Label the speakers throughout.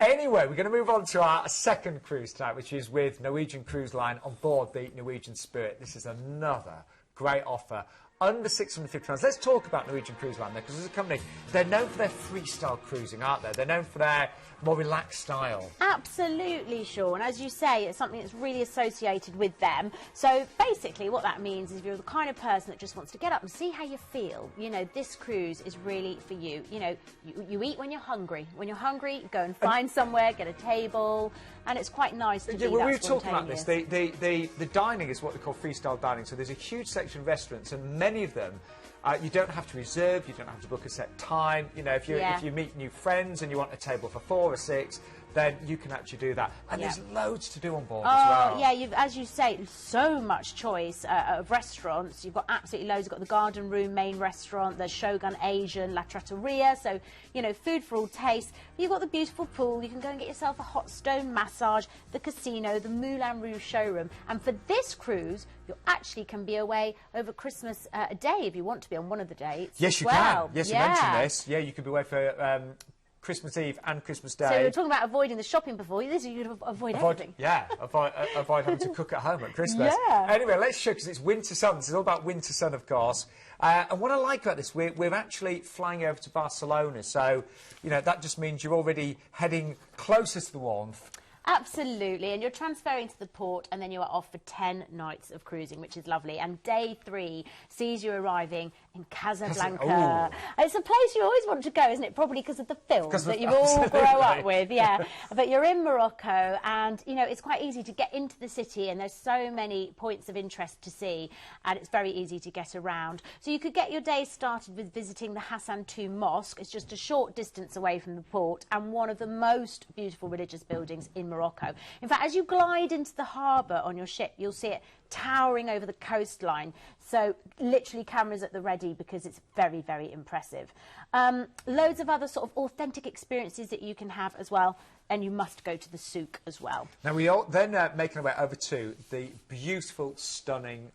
Speaker 1: Anyway, we're going to move on to our second cruise tonight, which is with Norwegian Cruise Line on board the Norwegian Spirit. This is another great offer. Under £650. Let's talk about Norwegian Cruise Line, because as a company, they're known for their freestyle cruising, aren't they? They're known for their more relaxed style.
Speaker 2: Absolutely, Sean. As you say, it's something that's really associated with them. So basically what that means is if you're the kind of person that just wants to get up and see how you feel, you know, this cruise is really for you. You know, you eat when you're hungry. When you're hungry, go and find somewhere, get a table, and it's quite nice to be that
Speaker 1: we were talking about this. The dining is what they call freestyle dining. So there's a huge section of restaurants, and many of them you don't have to reserve, you don't have to book a set time. You know, if you meet new friends and you want a table for 4 or 6, then you can actually do that. And there's loads to do on board as well.
Speaker 2: Oh, yeah, as you say, so much choice of restaurants. You've got absolutely loads. You've got the Garden Room main restaurant, the Shogun Asian, La Trattoria, so, you know, food for all tastes. You've got the beautiful pool. You can go and get yourself a hot stone massage, the casino, the Moulin Rouge showroom. And for this cruise, you actually can be away over Christmas Day if you want to be on one of the dates.
Speaker 1: Yes, you can. Yes, you mentioned this. Yeah, you could be away for Christmas Eve and Christmas Day.
Speaker 2: So you're talking about avoiding the shopping before. This you could avoid everything.
Speaker 1: Yeah, avoid having to cook at home at Christmas.
Speaker 2: Yeah.
Speaker 1: Anyway, let's show, because it's winter sun. This is all about winter sun, of course. And what I like about this, we're actually flying over to Barcelona. So, you know, that just means you're already heading closer to the warmth.
Speaker 2: Absolutely, and you're transferring to the port, and then you are off for 10 nights of cruising, which is lovely. And day 3 sees you arriving in Casablanca. It's a place you always want to go, isn't it? Probably because of the films that you all grow up with, yeah. But you're in Morocco, and, you know, it's quite easy to get into the city, and there's so many points of interest to see, and it's very easy to get around. So you could get your day started with visiting the Hassan II Mosque. It's just a short distance away from the port, and one of the most beautiful religious buildings in Morocco. In fact, as you glide into the harbour on your ship, you'll see it towering over the coastline. So literally cameras at the ready, because it's very, very impressive. Loads of other sort of authentic experiences that you can have as well. And you must go to the souk as well.
Speaker 1: Now, we are then making our way over to the beautiful, stunning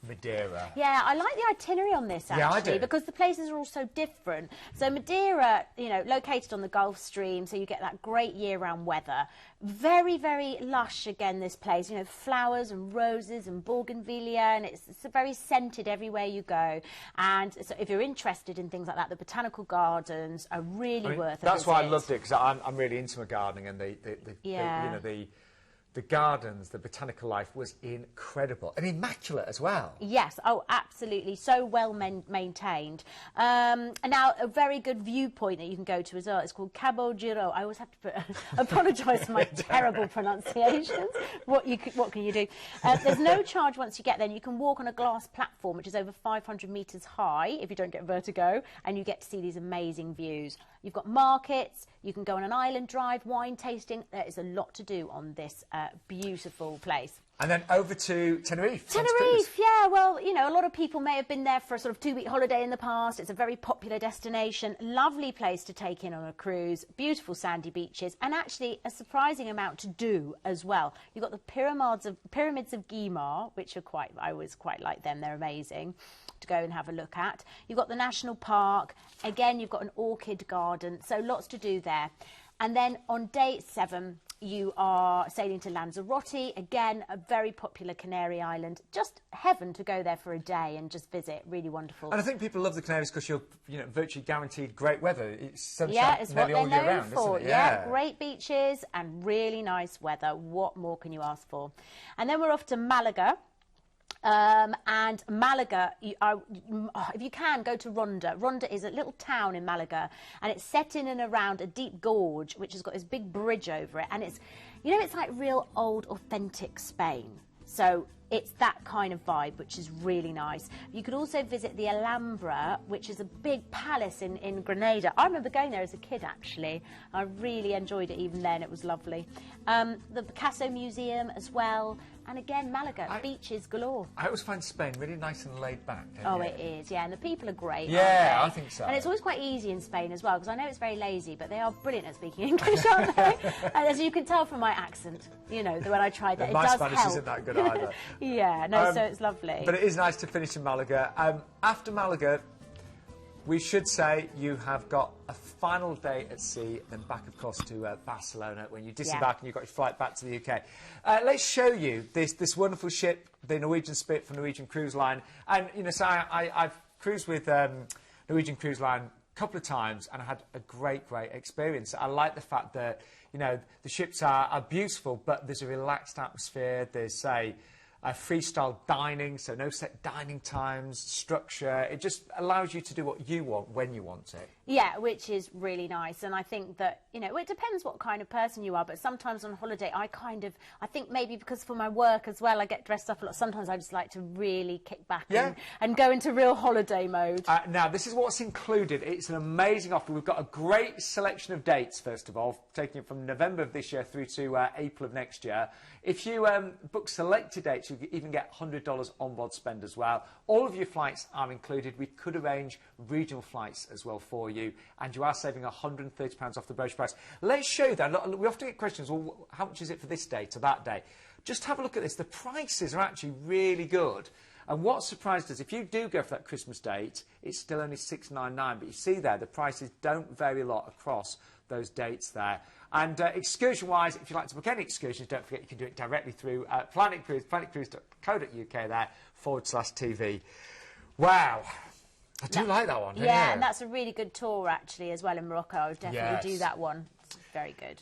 Speaker 1: Madeira.
Speaker 2: Yeah, I like the itinerary on this, actually,
Speaker 1: yeah, I do.
Speaker 2: because the places are all so different. So Madeira, you know, located on the Gulf Stream, so you get that great year-round weather. Very, very lush, again, this place. You know, flowers and roses and bougainvillea, and it's very scented everywhere you go. And so if you're interested in things like that, the botanical gardens are really worth a
Speaker 1: That's
Speaker 2: visit.
Speaker 1: why I loved it, because I'm really into my gardening, and you know, the gardens, the botanical life was incredible and immaculate as well.
Speaker 2: Yes, oh, absolutely. So well maintained. And now a very good viewpoint that you can go to as well. It's called Cabo Giro. I always have to apologise for my terrible pronunciations. What can you do? There's no charge once you get there. You can walk on a glass platform, which is over 500 metres high, if you don't get vertigo, and you get to see these amazing views. You've got markets, you can go on an island drive, wine tasting. There is a lot to do on this beautiful place.
Speaker 1: And then over to Tenerife.
Speaker 2: Tenerife, yeah, well, you know, a lot of people may have been there for a sort of 2-week holiday in the past. It's a very popular destination, lovely place to take in on a cruise, beautiful sandy beaches, and actually a surprising amount to do as well. You've got the pyramids of Guimar, which are I always quite like them, they're amazing to go and have a look at. You've got the national park, again, you've got an orchid garden, so lots to do there. And then on day 7, you are sailing to Lanzarote, again, a very popular Canary Island. Just heaven to go there for a day and just visit. Really wonderful.
Speaker 1: And I think people love the Canaries because you're, you know, virtually guaranteed great weather. It's sunshine
Speaker 2: it's
Speaker 1: nearly all year round, isn't it?
Speaker 2: Yeah, great beaches and really nice weather. What more can you ask for? And then we're off to Malaga. And Malaga, if you can, go to Ronda. Ronda is a little town in Malaga, and it's set in and around a deep gorge, which has got this big bridge over it. And it's, you know, it's like real old, authentic Spain. So it's that kind of vibe, which is really nice. You could also visit the Alhambra, which is a big palace in Granada. I remember going there as a kid, actually. I really enjoyed it even then. It was lovely. The Picasso Museum as well. And again, Malaga, beaches galore.
Speaker 1: I always find Spain really nice and laid back.
Speaker 2: Oh, it is, yeah. And the people are great,
Speaker 1: yeah,
Speaker 2: aren't
Speaker 1: they? I think so.
Speaker 2: And it's always quite easy in Spain as well, because I know it's very lazy, but they are brilliant at speaking English, aren't they? And as you can tell from my accent, you know, when I tried that, it does help.
Speaker 1: My Spanish isn't that good either.
Speaker 2: Yeah, no, so it's lovely.
Speaker 1: But it is nice to finish in Malaga. After Malaga, we should say you have got a final day at sea, then back, of course, to Barcelona when you disembark and you've got your flight back to the UK. Let's show you this wonderful ship, the Norwegian Spirit from Norwegian Cruise Line. And, you know, so I've cruised with Norwegian Cruise Line a couple of times and I had a great experience. I like the fact that, you know, the ships are beautiful, but there's a relaxed atmosphere. There's, say, freestyle dining, so no set dining times, structure. It just allows you to do what you want when you want it.
Speaker 2: Yeah, which is really nice. And I think that, you know, it depends what kind of person you are, but sometimes on holiday I think maybe because for my work as well I get dressed up a lot. Sometimes I just like to really kick back and go into real holiday mode.
Speaker 1: Now, this is what's included. It's an amazing offer. We've got a great selection of dates, first of all, taking it from November of this year through to April of next year. If you book selected dates, you can even get $100 onboard spend as well. All of your flights are included. We could arrange regional flights as well for you, and you are saving £130 off the brochure price. Let's show you that. We often get questions, well, how much is it for this date or that day? Just have a look at this. The prices are actually really good. And what surprised us, if you do go for that Christmas date, it's still only $699. But you see there, the prices don't vary a lot across those dates there. And excursion-wise, if you'd like to book any excursions, don't forget you can do it directly through Planet Cruise, planetcruise.co.uk there, /TV. Wow. I do like that one.
Speaker 2: Yeah, and that's a really good tour, actually, as well in Morocco. I would definitely do that one. It's very good.